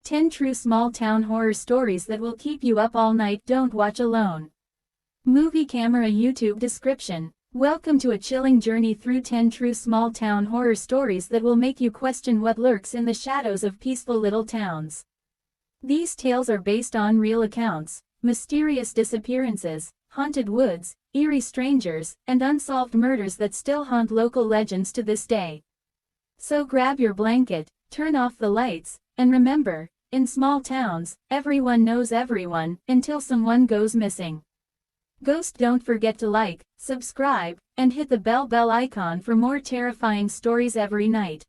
10 true small-town horror stories that will keep you up all night. Don't watch alone. Movie Camera YouTube description. Welcome to a chilling journey through 10 true small-town horror stories that will make you question what lurks in the shadows of peaceful little towns. These tales are based on real accounts, mysterious disappearances, haunted woods, eerie strangers, and unsolved murders that still haunt local legends to this day. So grab your blanket, turn off the lights, and remember, in small towns, everyone knows everyone, until someone goes missing. Don't forget to like, subscribe, and hit the bell icon for more terrifying stories every night.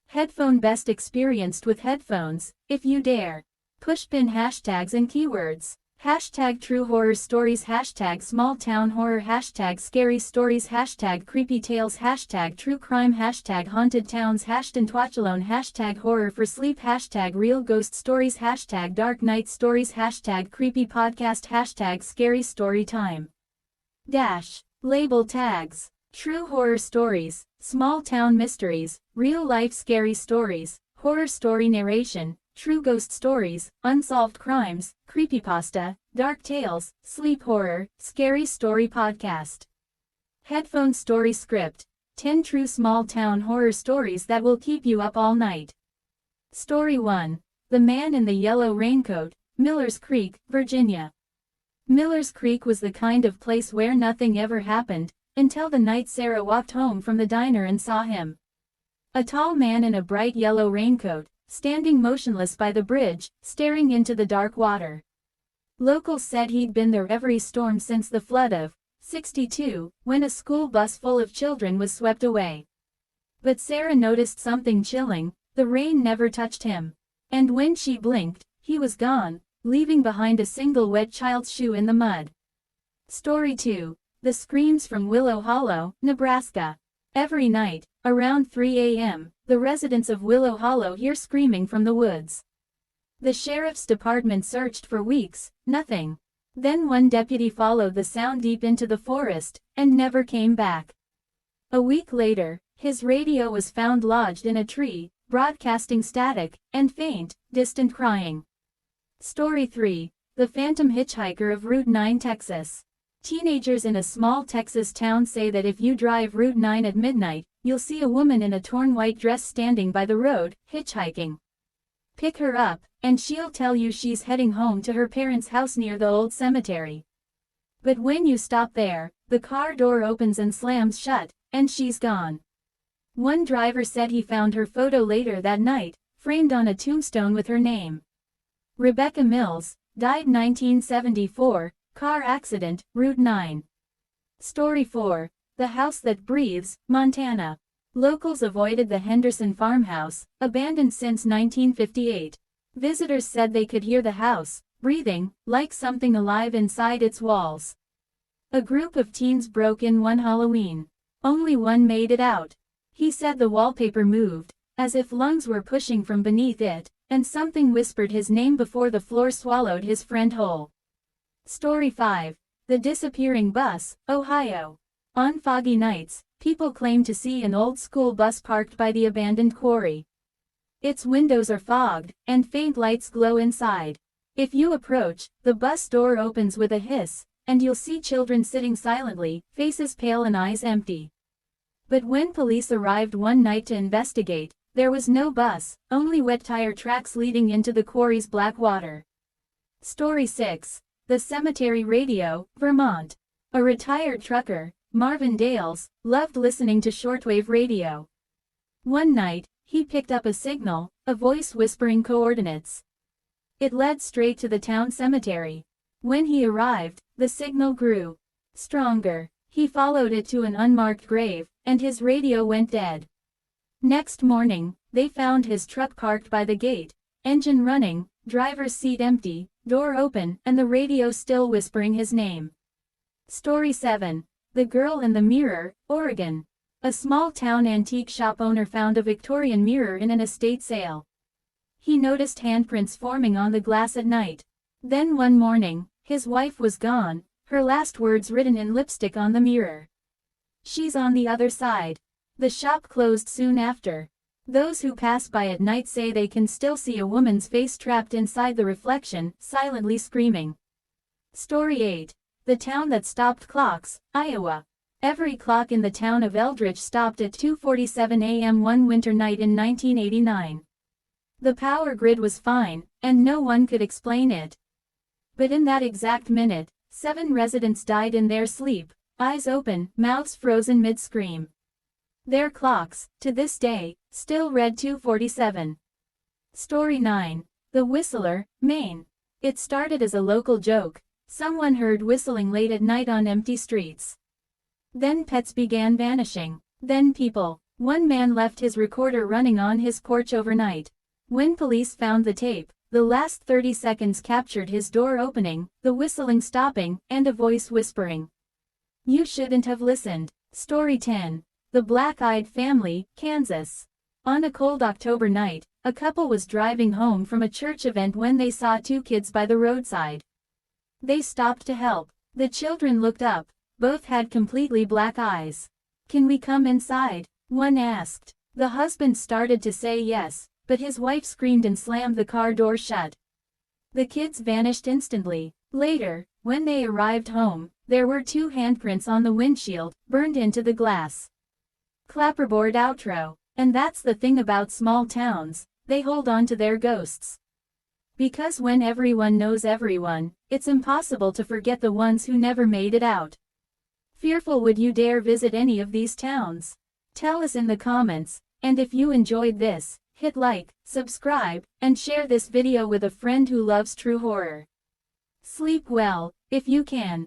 Headphone best experienced with headphones, if you dare. Pushpin hashtags and keywords. Hashtag true horror stories, hashtag small town horror, hashtag scary stories, hashtag creepy tales, hashtag true crime, hashtag haunted towns, hashtag twatchalone, hashtag horror for sleep, hashtag real ghost stories, hashtag dark night stories, hashtag creepy podcast, hashtag scary story time. Label tags. True horror stories, small town mysteries, real life scary stories, horror story narration, true ghost stories, unsolved crimes, creepypasta, dark tales, sleep horror, scary story podcast. Headphone story script. 10 true small town horror stories that will keep you up all night. Story 1. The Man in the Yellow Raincoat, Miller's Creek, Virginia. Miller's Creek was the kind of place where nothing ever happened, until the night Sarah walked home from the diner and saw him. A tall man in a bright yellow raincoat, standing motionless by the bridge, staring into the dark water. Locals said he'd been there every storm since the flood of '62, when a school bus full of children was swept away. But Sarah noticed something chilling: the rain never touched him. And when she blinked, he was gone, leaving behind a single wet child's shoe in the mud. Story 2. The Screams from Willow Hollow, Nebraska. Every night, around 3 a.m., the residents of Willow Hollow hear screaming from the woods. The sheriff's department searched for weeks, nothing. Then one deputy followed the sound deep into the forest, and never came back. A week later, his radio was found lodged in a tree, broadcasting static, and faint, distant crying. Story 3. The Phantom Hitchhiker of Route 9, Texas. Teenagers in a small Texas town say that if you drive Route 9 at midnight, you'll see a woman in a torn white dress standing by the road, hitchhiking. Pick her up, and she'll tell you she's heading home to her parents' house near the old cemetery. But when you stop there, the car door opens and slams shut, and she's gone. One driver said he found her photo later that night, framed on a tombstone with her name. Rebecca Mills, died 1974, car accident, Route 9. Story 4. The House That Breathes, Montana. Locals avoided the Henderson farmhouse, abandoned since 1958. Visitors said they could hear the house breathing, like something alive inside its walls. A group of teens broke in one Halloween. Only one made it out. He said the wallpaper moved, as if lungs were pushing from beneath it, and something whispered his name before the floor swallowed his friend whole. Story 5. The Disappearing Bus, Ohio. On foggy nights, people claim to see an old school bus parked by the abandoned quarry. Its windows are fogged, and faint lights glow inside. If you approach, the bus door opens with a hiss, and you'll see children sitting silently, faces pale and eyes empty. But when police arrived one night to investigate, there was no bus, only wet tire tracks leading into the quarry's black water. Story 6. The Cemetery Radio, Vermont. A retired trucker, Marvin Dales, loved listening to shortwave radio. One night, he picked up a signal, a voice whispering coordinates. It led straight to the town cemetery. When he arrived, the signal grew stronger. He followed it to an unmarked grave, and his radio went dead. Next morning, they found his truck parked by the gate, engine running, driver's seat empty, door open, and the radio still whispering his name. Story 7. The Girl in the Mirror, Oregon. A small-town antique shop owner found a Victorian mirror in an estate sale. He noticed handprints forming on the glass at night. Then one morning, his wife was gone, her last words written in lipstick on the mirror. "She's on the other side." The shop closed soon after. Those who pass by at night say they can still see a woman's face trapped inside the reflection, silently screaming. Story 8. The Town That Stopped Clocks, Iowa. Every clock in the town of Eldridge stopped at 2:47 a.m. one winter night in 1989. The power grid was fine, and no one could explain it. But in that exact minute, 7 residents died in their sleep, eyes open, mouths frozen mid-scream. Their clocks, to this day, still read 2:47. Story 9. The Whistler, Maine. It started as a local joke. Someone heard whistling late at night on empty streets. Then pets began vanishing. Then people. One man left his recorder running on his porch overnight. When police found the tape, the last 30 seconds captured his door opening, the whistling stopping, and a voice whispering, "You shouldn't have listened." Story 10. The Black-Eyed Family, Kansas. On a cold October night, a couple was driving home from a church event when they saw 2 kids by the roadside. They stopped to help. The children looked up. Both had completely black eyes. "Can we come inside?" one asked. The husband started to say yes, but his wife screamed and slammed the car door shut. The kids vanished instantly. Later, when they arrived home, there were 2 handprints on the windshield, burned into the glass. Clapperboard outro. And that's the thing about small towns, they hold on to their ghosts. Because when everyone knows everyone, it's impossible to forget the ones who never made it out. Fearful, would you dare visit any of these towns? Tell us in the comments, and if you enjoyed this, hit like, subscribe, and share this video with a friend who loves true horror. Sleep well, if you can.